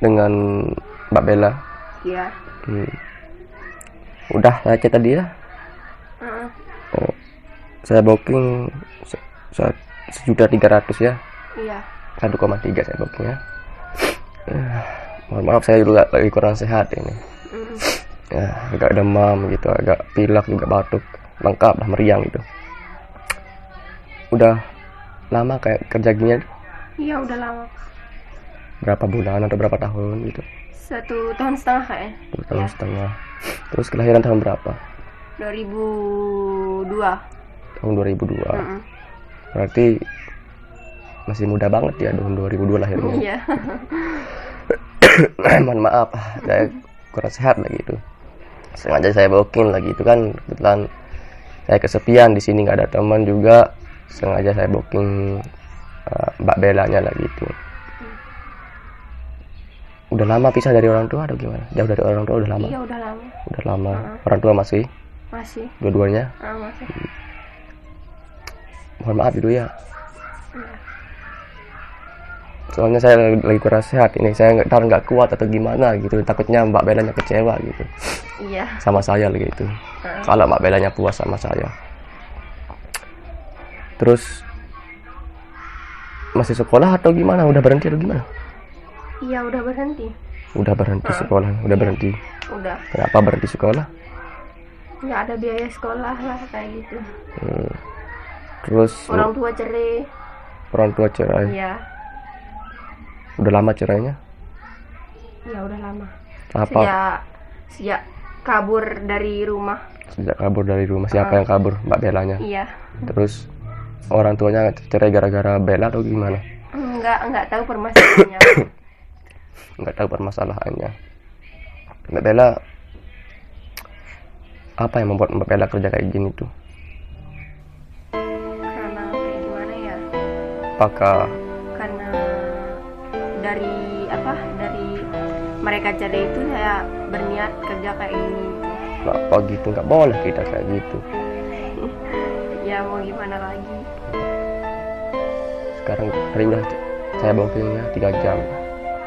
dengan Mbak Bella. Iya. Udah saya chat tadi ya. Saya booking 1.300.000 ya. Iya. 1,3 saya booking ya. Mohon maaf saya juga lagi kurang sehat ini. Ya, agak demam gitu, agak pilek juga, batuk, lengkap lah, meriang gitu. Udah lama kayak kerja gini? Iya, udah lama. Berapa bulan atau berapa tahun gitu? 1,5 tahun kayaknya. 1 tahun setengah. Terus kelahiran tahun berapa? 2002. Tahun 2002. Berarti masih muda banget ya, tahun 2002 lahirnya. Iya. Mohon maaf, saya kurang sehat lagi itu. Sengaja saya booking lagi itu kan, kebetulan saya kesepian di sini, nggak ada teman juga. Sengaja saya booking Mbak Bellanya lagi itu. Udah lama pisah dari orang tua atau gimana? Jauh dari orang tua udah lama? Iya, udah lama. Udah lama. Orang tua masih? Masih. Dua-duanya? Masih. Mohon maaf itu ya. Soalnya saya lagi kurang sehat ini, saya nggak kuat atau gimana gitu, takutnya Mbak Bellanya kecewa gitu. Iya. Sama saya gitu. Kalau Mbak Bellanya puas sama saya. Terus masih sekolah atau gimana? Udah berhenti atau gimana? Iya, udah berhenti. Udah berhenti sekolah, udah berhenti. Udah. Kenapa berhenti sekolah? Nggak ada biaya sekolah lah kayak gitu. Terus Orang tua cerai. orang tua cerai. Iya. Udah lama cerainya? Ya udah lama. Apa? Sejak kabur dari rumah. Sejak kabur dari rumah. Siapa yang kabur? Mbak Bellanya. Iya. Terus orang tuanya cerai gara-gara Bella atau gimana? Enggak tahu permasalahannya. Enggak tahu permasalahannya. Mbak Bella, apa yang membuat Mbak Bella kerja kayak gini tuh? Karena kayak gimana ya? Apakah Karena dari mereka cerai itu saya berniat kerja kayak gini. kenapa gitu? Nggak boleh kita kayak gitu. Ya mau gimana lagi? Sekarang hari udah saya bookingnya 3 jam.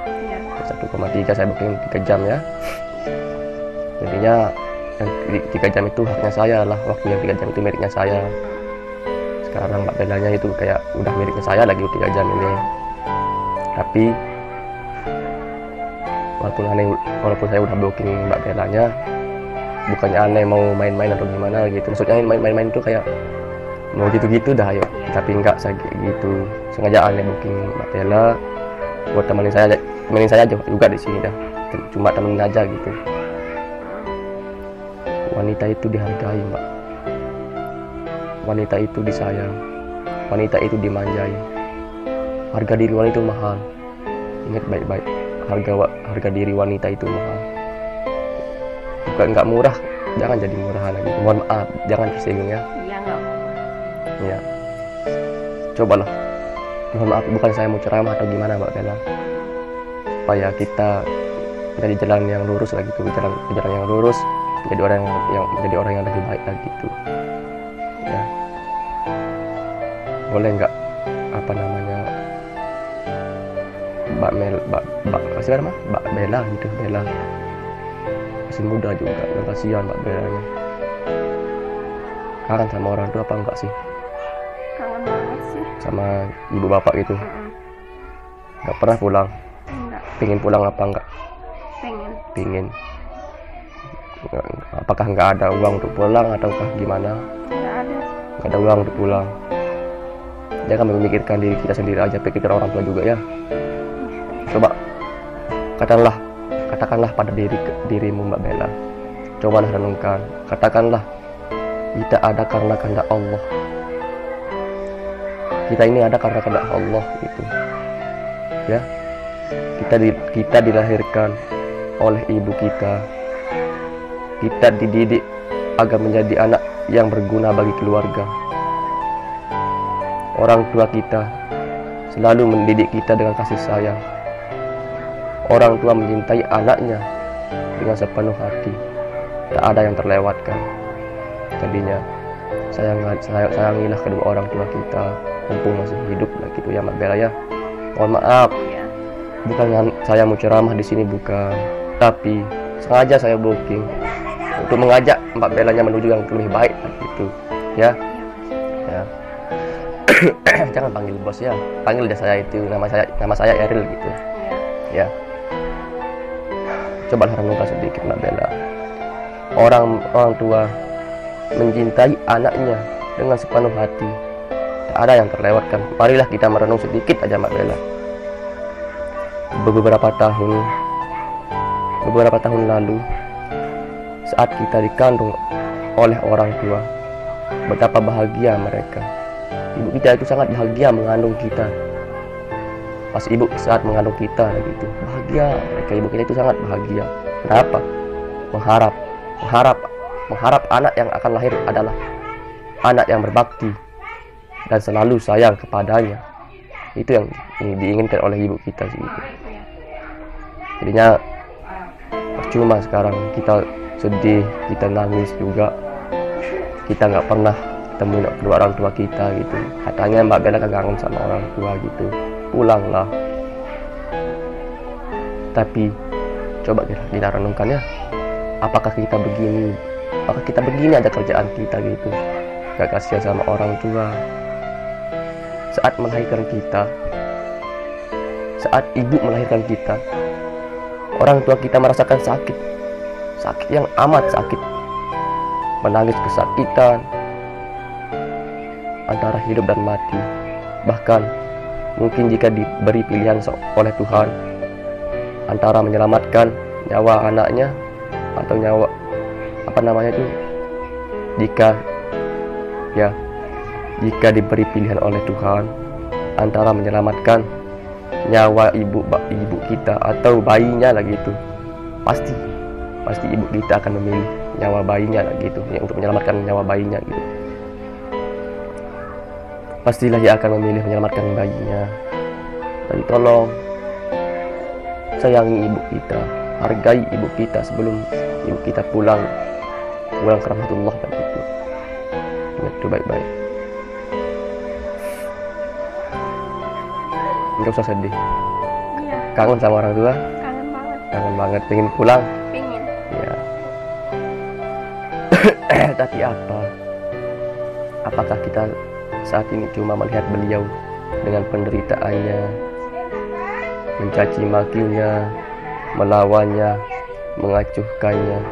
Iya. 1,3 saya booking 3 jam ya. Jadinya yang 3 jam itu haknya saya lah, waktu yang 3 jam itu miliknya saya. Sekarang Mbak Bellanya itu kayak udah miliknya saya lagi 3 jam ini. Tapi walaupun saya udah booking Mbak Bellanya, bukannya aneh mau main-main atau gimana gitu. Maksudnya main-main itu kayak mau gitu-gitu dah yuk. Tapi enggak saya gitu. Sengaja aneh booking Mbak Bella buat temenin saya aja juga di sini dah. Cuma temenin aja gitu. Wanita itu dihargai, Mbak. Wanita itu disayang. Wanita itu dimanjai. Harga diri wanita itu mahal. Ingat baik-baik. Harga diri wanita itu mahal. Bukan nggak murah, jangan jadi murahan lagi. Mohon maaf, jangan tersinggung ya. Iya, enggak. Ya. Cobalah. Mohon maaf, bukan saya mau ceramah atau gimana, Mbak Bella. Supaya kita menjadi jalan yang lurus lagi tuh, jalan yang lurus, menjadi orang yang lebih baik lagi gitu. Ya. Boleh nggak Mbak Bella gitu, Bella. Masih muda juga, dan kasihan Mbak Bellanya. Kangen sama orang tua apa enggak sih? Kangen banget sih. Sama ibu bapak gitu. Nggak pernah pulang. Enggak. Pengen pulang apa enggak? Pengen. Apakah nggak ada uang untuk pulang ataukah gimana? Enggak ada. Nggak ada uang untuk pulang. Jangan memikirkan diri kita sendiri aja, pikirkan orang tua juga ya. Coba katakanlah pada dirimu Mbak Bella. Cobalah renungkan, katakanlah kita ada karena kehendak Allah. Kita ini ada karena kehendak Allah gitu. Ya. Kita dilahirkan oleh ibu kita. Kita dididik agar menjadi anak yang berguna bagi keluarga. Orang tua kita selalu mendidik kita dengan kasih sayang. Orang tua mencintai anaknya dengan sepenuh hati. Tak ada yang terlewatkan. Jadinya sayangilah kedua orang tua kita mumpung masih hidup lah gitu ya Mbak Bella ya. Mohon maaf. saya mau ceramah di sini bukan, tapi sengaja saya booking untuk mengajak Mbak Bellanya menuju yang lebih baik gitu ya. Ya. Jangan panggil bos ya, panggil dia saya, itu nama saya Eril gitu ya. Coba renungkan sedikit Mbak Bella. Orang tua mencintai anaknya dengan sepenuh hati, tak ada yang terlewatkan. Marilah kita merenung sedikit aja Mbak Bella. Beberapa tahun lalu, saat kita dikandung oleh orang tua, betapa bahagia mereka. Ibu kita itu sangat bahagia mengandung kita. Pas ibu saat mengandung kita gitu, bahagia mereka. Ibu kita itu sangat bahagia. Kenapa? Mengharap anak yang akan lahir adalah anak yang berbakti dan selalu sayang kepadanya. Itu yang diinginkan oleh ibu kita sih gitu. Jadinya percuma sekarang kita sedih, kita nangis juga, kita nggak pernah ketemu kedua orang tua kita gitu. Katanya Mbak Bella kangen sama orang tua gitu, pulanglah. Tapi coba kita renungkan ya, apakah kita begini aja kerjaan kita gitu, gak kasihan sama orang tua. Saat melahirkan kita, saat ibu melahirkan kita, orang tua kita merasakan sakit yang amat sakit, menangis kesakitan antara hidup dan mati. Bahkan mungkin jika diberi pilihan oleh Tuhan antara menyelamatkan nyawa anaknya atau nyawa jika diberi pilihan oleh Tuhan antara menyelamatkan nyawa ibu kita atau bayinya lagi itu, pasti ibu kita akan memilih nyawa bayinya lagi itu, untuk menyelamatkan nyawa bayinya gitu. Pastilah ia akan memilih menyelamatkan bayinya. Dan tolong sayangi ibu kita, hargai ibu kita sebelum ibu kita pulang ke rahmatullah dan itu baik-baik. Nggak usah sedih. Iya. Kangen sama orang tua? Kangen banget. Pengen pulang? Pengen. Ya. Tapi apakah kita saat ini cuma melihat beliau dengan penderitaannya, mencaci makinya, melawannya, mengacuhkannya?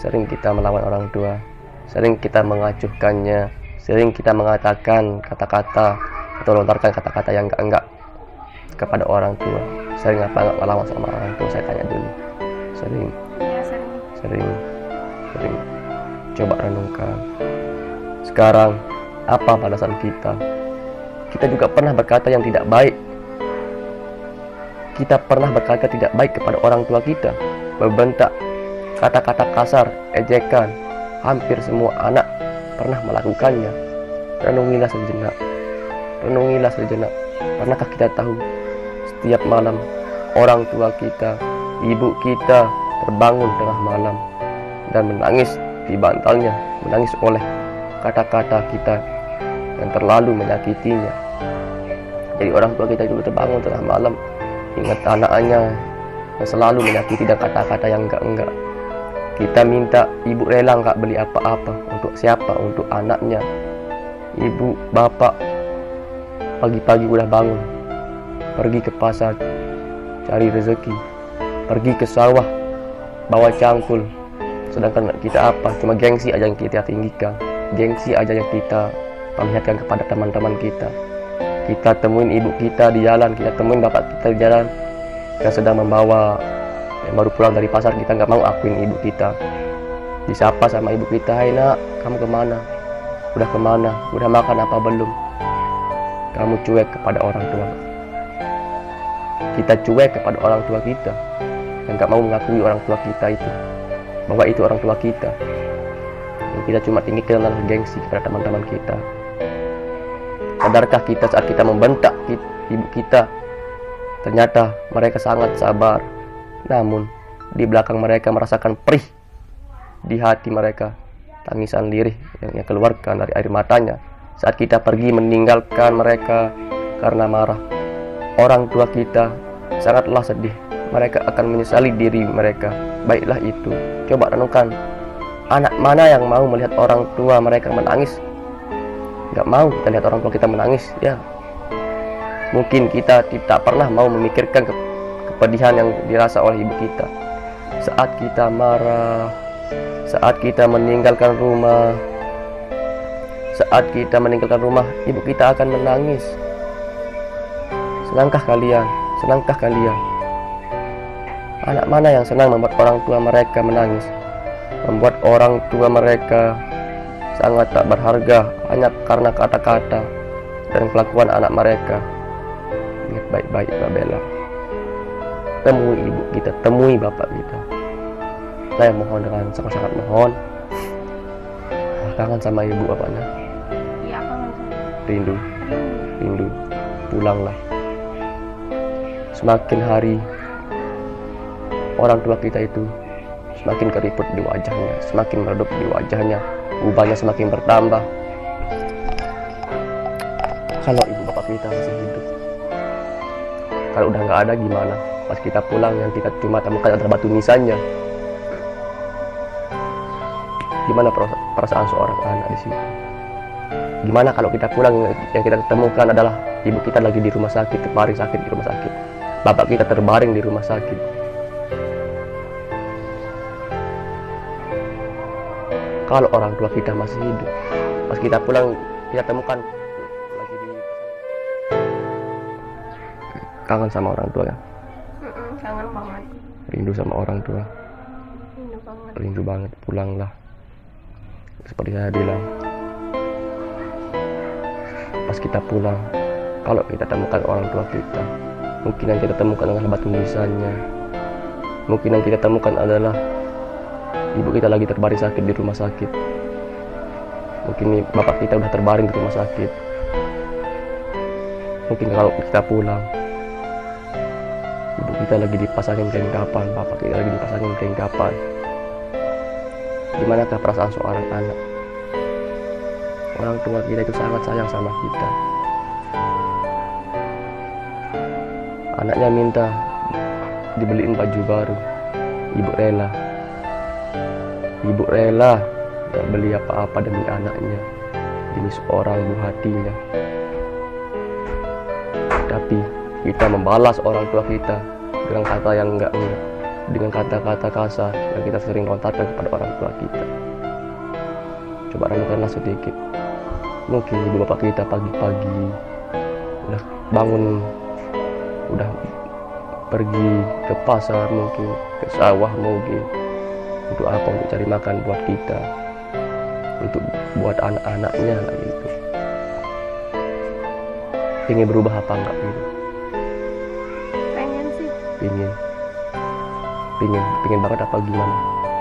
Sering kita melawan orang tua, sering kita mengacuhkannya, sering kita mengatakan kata-kata atau lontarkan kata-kata yang enggak kepada orang tua. Sering apa enggak melawan sama orang tua? Saya tanya dulu. Sering. Coba renungkan. Sekarang apa balasan kita? Kita juga pernah berkata yang tidak baik. Kita pernah berkata tidak baik kepada orang tua kita, membentak, kata-kata kasar, ejekan. Hampir semua anak pernah melakukannya. Renungilah sejenak. Pernahkah kita tahu setiap malam orang tua kita, ibu kita terbangun tengah malam dan menangis di bantalnya, menangis oleh kata-kata kita yang terlalu menyakitinya. Jadi orang tua kita juga terbangun tengah malam ingat anaknya yang selalu menyakiti dan kata-kata yang enggak. Kita minta ibu rela enggak beli apa-apa untuk siapa? Untuk anaknya. Ibu, bapak pagi-pagi udah bangun, pergi ke pasar cari rezeki, pergi ke sawah bawa cangkul. Sedangkan kita apa? Cuma gengsi aja yang kita tinggikan, gengsi aja yang kita perlihatkan kepada teman-teman kita. Kita temuin ibu kita di jalan, kita temuin bapak kita di jalan yang sedang membawa yang baru pulang dari pasar, kita nggak mau akuin ibu kita. Disapa sama ibu kita, "Hai nak, kamu kemana? Udah kemana? Udah makan apa belum?" Kamu cuek kepada orang tua. Kita cuek kepada orang tua kita dan nggak mau mengakui orang tua kita itu bahwa itu orang tua kita. Dan kita cuma tinggikan dalam gengsi kepada teman-teman kita. Sadarkah kita saat kita membentak ibu kita, ternyata mereka sangat sabar, namun di belakang mereka merasakan perih di hati mereka, tangisan lirih yang keluarkan dari air matanya saat kita pergi meninggalkan mereka karena marah. Orang tua kita sangatlah sedih mereka akan menyesali diri mereka. Baiklah itu, coba renungkan, anak mana yang mau melihat orang tua mereka menangis? Gak mau kita lihat orang tua kita menangis, ya. Mungkin kita tidak pernah mau memikirkan kepedihan yang dirasa oleh ibu kita saat kita marah, saat kita meninggalkan rumah. Saat kita meninggalkan rumah, ibu kita akan menangis. Senangkah kalian? Senangkah kalian? Anak mana yang senang membuat orang tua mereka menangis? Membuat orang tua mereka sangat tak berharga hanya karena kata-kata dan kelakuan anak mereka. Ingat baik-baik, Mbak Bella. Temui ibu kita, temui bapak kita. Saya mohon dengan sangat-sangat mohon. Kangen sama ibu bapaknya. Iya, kangen sama. Rindu, rindu. Pulanglah. Semakin hari orang tua kita itu semakin keriput di wajahnya, semakin meredup di wajahnya, ubahnya semakin bertambah. Kalau ibu bapak kita masih hidup, kalau udah nggak ada gimana? Pas kita pulang yang kita cuma temukan adalah batu nisannya. Gimana perasaan seorang anak di sini? Gimana kalau kita pulang yang kita temukan adalah ibu kita lagi di rumah sakit, terbaring sakit di rumah sakit, bapak kita terbaring di rumah sakit. Kalau orang tua kita masih hidup, pas kita pulang kita temukan lagi di kangen sama orang tua ya. Kangen banget. Rindu sama orang tua. Rindu banget. Rindu banget, pulanglah. Seperti saya bilang, pas kita pulang, kalau kita temukan orang tua kita, mungkin yang kita temukan adalah batu nisannya. Mungkin yang kita temukan adalah ibu kita lagi terbaring sakit di rumah sakit. Mungkin bapak kita udah terbaring di rumah sakit. Mungkin kalau kita pulang, ibu kita lagi dipasangin kelengkapan, bapak kita lagi dipasangin kelengkapan. Gimanakah perasaan seorang anak? Orang tua kita itu sangat sayang sama kita. Anaknya minta dibeliin baju baru, ibu rela. Ibu rela gak beli apa-apa demi anaknya, demi seorang buah hatinya. Tapi kita membalas orang tua kita dengan kata yang enggak, dengan kata-kata kasar yang kita sering lontarkan kepada orang tua kita. Coba renungkanlah sedikit. Mungkin ibu bapak kita pagi-pagi udah bangun, udah pergi ke pasar, mungkin ke sawah, mungkin untuk apa, untuk cari makan buat kita, untuk buat anak-anaknya lagi itu. Ingin berubah apa enggak gitu? Pengen sih. Pingin banget apa gimana?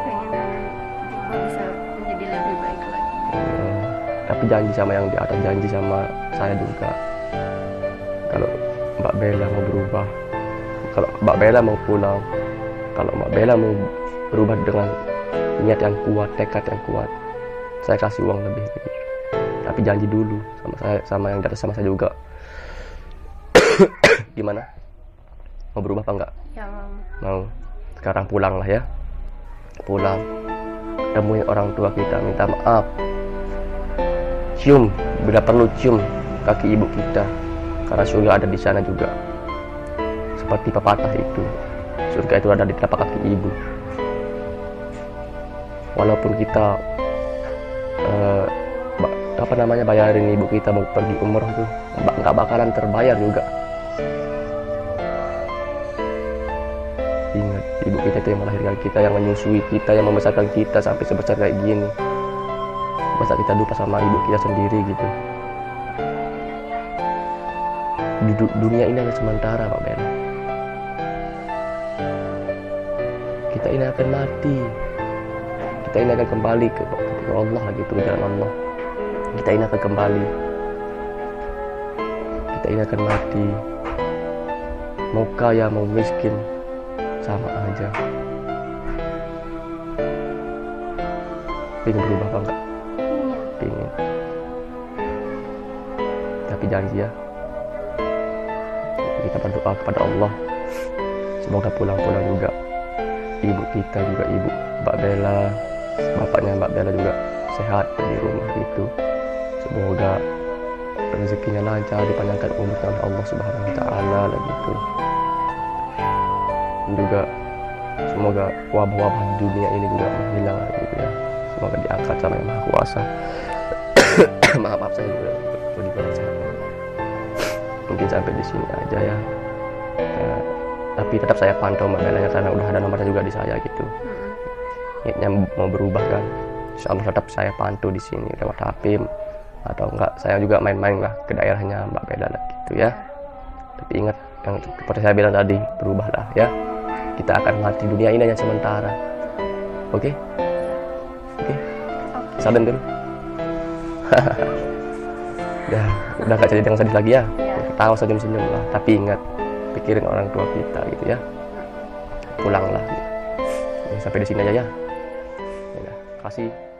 Pengen bisa menjadi lebih baik lagi. Tapi janji sama yang di atas, janji sama saya juga. Kalau Mbak Bella mau berubah, kalau Mbak Bella mau pulang, kalau Mbak Bella mau berubah dengan niat yang kuat, tekad yang kuat, saya kasih uang lebih. Tapi janji dulu sama saya, sama yang di atas sama saya juga. Gimana? Mau berubah apa enggak? Ya, Mau. Sekarang pulanglah ya. Pulang. Temuin orang tua kita, minta maaf. Cium, bila perlu cium kaki ibu kita, karena surga ada di sana juga. Seperti pepatah itu, surga itu ada di telapak kaki ibu. Walaupun kita bayarin ibu kita mau pergi umroh tuh nggak bakalan terbayar juga. Ingat, ibu kita itu yang melahirkan kita, yang menyusui kita, yang membesarkan kita sampai sebesar kayak gini. Masa kita lupa sama ibu kita sendiri gitu? Dunia ini hanya sementara, Pak Ben. Kita ini akan mati. Kita ini akan kembali ke Allah lagi, ke jalan Allah. Kita ini akan kembali. Kita ini akan mati. Mau kaya, mau miskin, sama aja. Pengen berubah apa enggak? Pengen. Tapi janji ya, kita berdoa kepada Allah, semoga pulang-pulang juga ibu kita juga, ibu Mbak Bella, bapaknya Mbak Bella juga sehat di rumah gitu. Semoga rezekinya lancar, dipanjangkan umurnya oleh Allah Subhanahu wa taala lah gitu. Dan juga semoga wabah-wabah di dunia ini juga menghilang lah gitu ya. Semoga diangkat sama Yang Maha Kuasa. Maaf saya juga di kurang sehat. Mungkin sampai di sini aja ya. Tapi tetap saya pantau Mbak Bella karena udah ada nomornya juga di saya gitu. Niatnya mau berubah kan. Insya Allah tetap saya pantau di sini lewat HP atau enggak saya juga main-main lah ke daerahnya Mbak Bella lah gitu ya. Tapi ingat yang seperti saya bilang tadi, berubahlah ya. Kita akan mati, dunia ini hanya sementara. Oke? Oke? Salam dulu. udah gak jadi yang sedih lagi ya. Ketawa senyum-senyum lah. Tapi ingat, pikirin orang tua kita gitu ya. Pulanglah gitu. Sampai di sini aja ya. Kasih.